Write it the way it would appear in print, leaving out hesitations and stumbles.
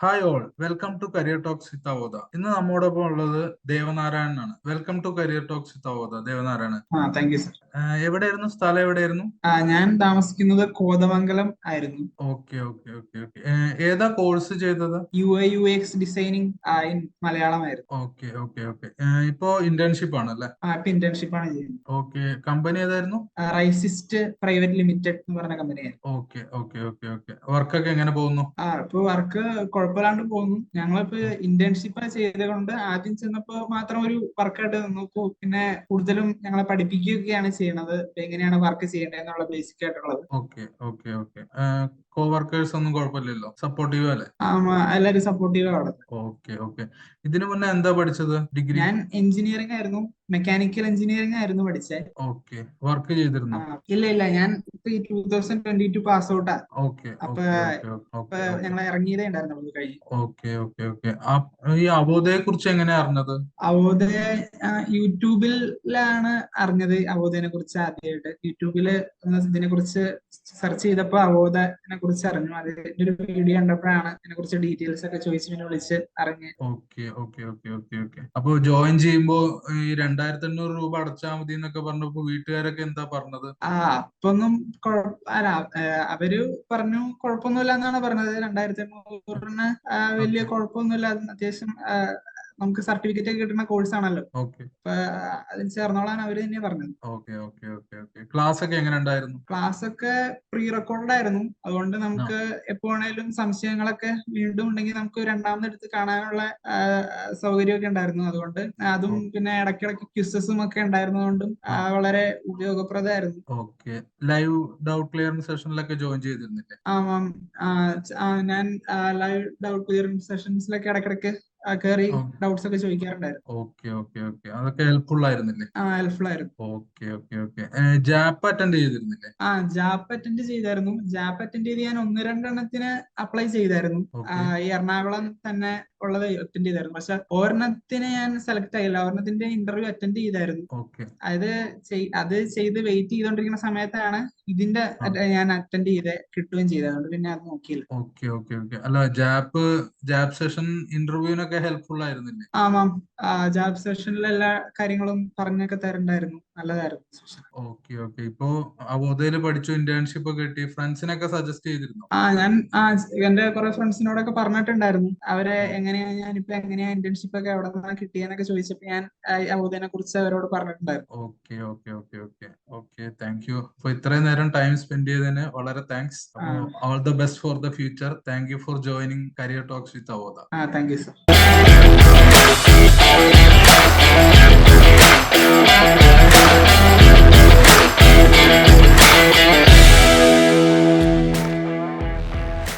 Hi all, welcome to career talks with Avodha. ഇന്ന് നമ്മോടൊപ്പം ഉള്ളത് ദേവനാരായണനാണ്. Welcome to career talks with Avodha. Devanarayanan, thank you sir. എവിടെയായിരുന്നു സ്ഥലം? എവിടെയായിരുന്നു? ഞാൻ താമസിക്കുന്നത് കോതമംഗലം ആയിരുന്നു. Okay okay okay okay. ഏതാ കോഴ്സ് ചെയ്തത്? UX ഡിസൈനിങ് ഇൻ മലയാളം ആയിരുന്നു. Okay okay okay. ഇപ്പോ ഇന്റേൺഷിപ്പ് ആണല്ലേ? ഇപ്പൊ ഇന്റേൺഷിപ്പ് ആണ് ചെയ്യുന്നത്. ഓക്കെ. കമ്പനി ഏതായിരുന്നു? റൈസിസ്റ്റ് പ്രൈവറ്റ് ലിമിറ്റഡ് എന്ന് പറഞ്ഞ കമ്പനിയായിരുന്നു. Okay okay okay okay. വർക്കൊക്കെ എങ്ങനെ പോകുന്നു? ഇപ്പൊ വർക്ക് കുഴപ്പമില്ലാണ്ട് പോകുന്നു. ഞങ്ങളിപ്പോ ഇന്റേൺഷിപ്പ് ചെയ്തുകൊണ്ട് ആദ്യം ചെന്നപ്പോ മാത്രം ഒരു വർക്കായിട്ട് നോക്കൂ, പിന്നെ കൂടുതലും ഞങ്ങളെ പഠിപ്പിക്കുകയൊക്കെയാണ് ചെയ്യണത്. എങ്ങനെയാണ് വർക്ക് ചെയ്യേണ്ടത് എന്നുള്ള ബേസിക് ആയിട്ടുള്ളത്. Okay okay okay. Coworkers ഒന്നും കുഴപ്പമില്ലല്ലോ, സപ്പോർട്ടീവ് അല്ലേ? എല്ലാവരും സപ്പോർട്ടീവ് ആണ്. Okay okay. ഇതിനു മുന്നേ എന്താ പഠിച്ചത്? ഡിഗ്രി? ഞാൻ എഞ്ചിനീയറിംഗ് ആയിരുന്നു, മെക്കാനിക്കൽ എഞ്ചിനീയറിംഗ് ആയിരുന്നു പഠിച്ചത്. ഓക്കെ. വർക്ക് ചെയ്തിരുന്നോ? ഇല്ല ഇല്ല, ഞാൻ ഇപ്പൊ ഈ 2022 പാസ് ഔട്ടാ. ഓക്കെ അപ്പൊ ഓക്കെ ഓക്കെ ഇപ്പൊ ഓക്കെ ഓക്കെ ഞങ്ങൾ ഇറങ്ങിയതേ ഉണ്ടായിരുന്നു കഴിഞ്ഞു. Okay okay okay. ഈ അവോധയെ കുറിച്ച് എങ്ങനെയാ അറിഞ്ഞത്? അവോധയെ യൂട്യൂബിലാണ് അറിഞ്ഞത്. അവോധനെ കുറിച്ച് ആദ്യമായിട്ട് യൂട്യൂബില് ഇതിനെ കുറിച്ച് സെർച്ച് ചെയ്തപ്പോ അവോധനെ കുറിച്ച് അറിഞ്ഞു. അതിന്റെ ഒരു വീഡിയോ കണ്ടപ്പോഴാണ് ഇതിനെ കുറിച്ച് ഡീറ്റെയിൽസ് ഒക്കെ ചോദിച്ച് പിന്നെ വിളിച്ച് അറിഞ്ഞത്. Okay okay okay okay okay. അപ്പൊ ജോയിൻ ചെയ്യുമ്പോ ഈ 2500 രൂപ അടച്ചാൽ മതി എന്നൊക്കെ പറഞ്ഞപ്പോ വീട്ടുകാരൊക്കെ എന്താ പറഞ്ഞത്? അപ്പൊന്നും അല്ല, അവര് പറഞ്ഞു കുഴപ്പമൊന്നുമില്ല എന്നാണ് പറഞ്ഞത്. 2500 വലിയ ഓക്കെ കുഴപ്പമൊന്നുമില്ല, അത്യാവശ്യം നമുക്ക് സർട്ടിഫിക്കറ്റ് ഒക്കെ കിട്ടുന്ന കോഴ്സ് ആണല്ലോ. ഓക്കെ അപ്പൊ അതിന് ചേർന്നോളാൻ അവര് തന്നെ പറഞ്ഞത്. Okay okay okay okay. Class ഒക്കെ എങ്ങനെ ഉണ്ടായിരുന്നു? ക്ലാസ് ഒക്കെ പ്രീ റെക്കോർഡ് ആയിരുന്നു. അതുകൊണ്ട് ആ. നമുക്ക് എപ്പോ വേണേലും സംശയങ്ങളൊക്കെ വീണ്ടും ഉണ്ടെങ്കിൽ നമുക്ക് രണ്ടാമത് എടുത്ത് കാണാനുള്ള സൗകര്യമൊക്കെ ഉണ്ടായിരുന്നു. അതുകൊണ്ട് അതും പിന്നെ ഇടയ്ക്കിടയ്ക്ക് ക്വിസസും ഒക്കെ ഉണ്ടായിരുന്നതുകൊണ്ടും വളരെ ഉപയോഗപ്രദമായിരുന്നു. ഓക്കെ. ലൈവ് ഡൗട്ട് ക്ലിയറിംഗ് സെഷനിലൊക്കെ ജോയിൻ ചെയ്തിരുന്നില്ലേ? ഞാൻ ലൈവ് ഡൗട്ട് ക്ലിയറിംഗ് സെഷൻസിലൊക്കെ ഇടയ്ക്കിടയ്ക്ക് കയറി ഡൗട്ട്സ് ഒക്കെ ചോദിക്കാറുണ്ടായിരുന്നു. Okay okay okay. അതൊക്കെ ഹെൽപ്ഫുൾ ആയിരുന്നില്ലേ? ഹെൽപ്ഫുൾ ആയിരുന്നു. Okay okay okay. ജാപ്പ് അറ്റൻഡ് ചെയ്തിരുന്നില്ലേ? ജാപ്പ് അറ്റൻഡ് ചെയ്തായിരുന്നു. ജാപ്പ് അറ്റൻഡ് ചെയ്ത് ഞാൻ ഒന്ന് രണ്ടെണ്ണത്തിന് അപ്ലൈ ചെയ്തായിരുന്നു. ഓക്കെ ഈ എറണാകുളം തന്നെ ഉള്ളത് അറ്റൻഡ് ചെയ്തായിരുന്നു. പക്ഷെ ഒരെണ്ണത്തിന് ഞാൻ സെലക്ട് ആയില്ല. ഒരെണ്ണത്തിന്റെ ഇന്റർവ്യൂ അറ്റൻഡ് ചെയ്തായിരുന്നു. ഓക്കെ അത് ചെയ്ത് വെയിറ്റ് ചെയ്തോണ്ടിരിക്കുന്ന സമയത്താണ് ഇതിന്റെ ഞാൻ അറ്റൻഡ് ചെയ്ത് കിട്ടുകയും ചെയ്തത്. അതുകൊണ്ട് പിന്നെ അത് നോക്കിയില്ല. Okay okay okay. അല്ല, ജാപ്പ് സെഷൻ ഇന്റർവ്യൂവിനൊക്കെ ഹെൽപ്ഫുൾ ആയിരുന്നില്ലേ? ആമാം. ജാബ് സെഷനിൽ എല്ലാ കാര്യങ്ങളും പറഞ്ഞൊക്കെ തരണ്ടായിരുന്നു. നല്ലതായിരുന്നു സെഷൻ. Okay okay. ഇപ്പോ അവോധയില് പഠിച്ചു, ഇന്റേൺഷിപ്പ് ഒക്കെ കിട്ടി, ഫ്രണ്ട്സിനൊക്കെ സജസ്റ്റ് ചെയ്തിരുന്നോ? ഞാൻ എന്റെ കുറെ ഫ്രണ്ട്സിനോടൊക്കെ പറഞ്ഞിട്ടുണ്ടായിരുന്നു. ഞാനിപ്പോ എങ്ങനെയാ ഇന്റേൺഷിപ്പ് ഒക്കെ എവിടെ നിന്നാണ് കിട്ടിയെന്നൊക്കെ ചോദിച്ചപ്പോ ഞാൻ അവോധനെ കുറിച്ച് അവരോട് പറഞ്ഞിട്ടുണ്ടായിരുന്നു. Okay okay okay okay okay. Thank you. അപ്പൊ ഇത്രയും നേരം ടൈം സ്പെൻഡ് ചെയ്തതിന് വളരെ താങ്ക്സ്. അപ്പോ all the best for the future. Thank you for joining career talks with അവോധ. Thank you sir.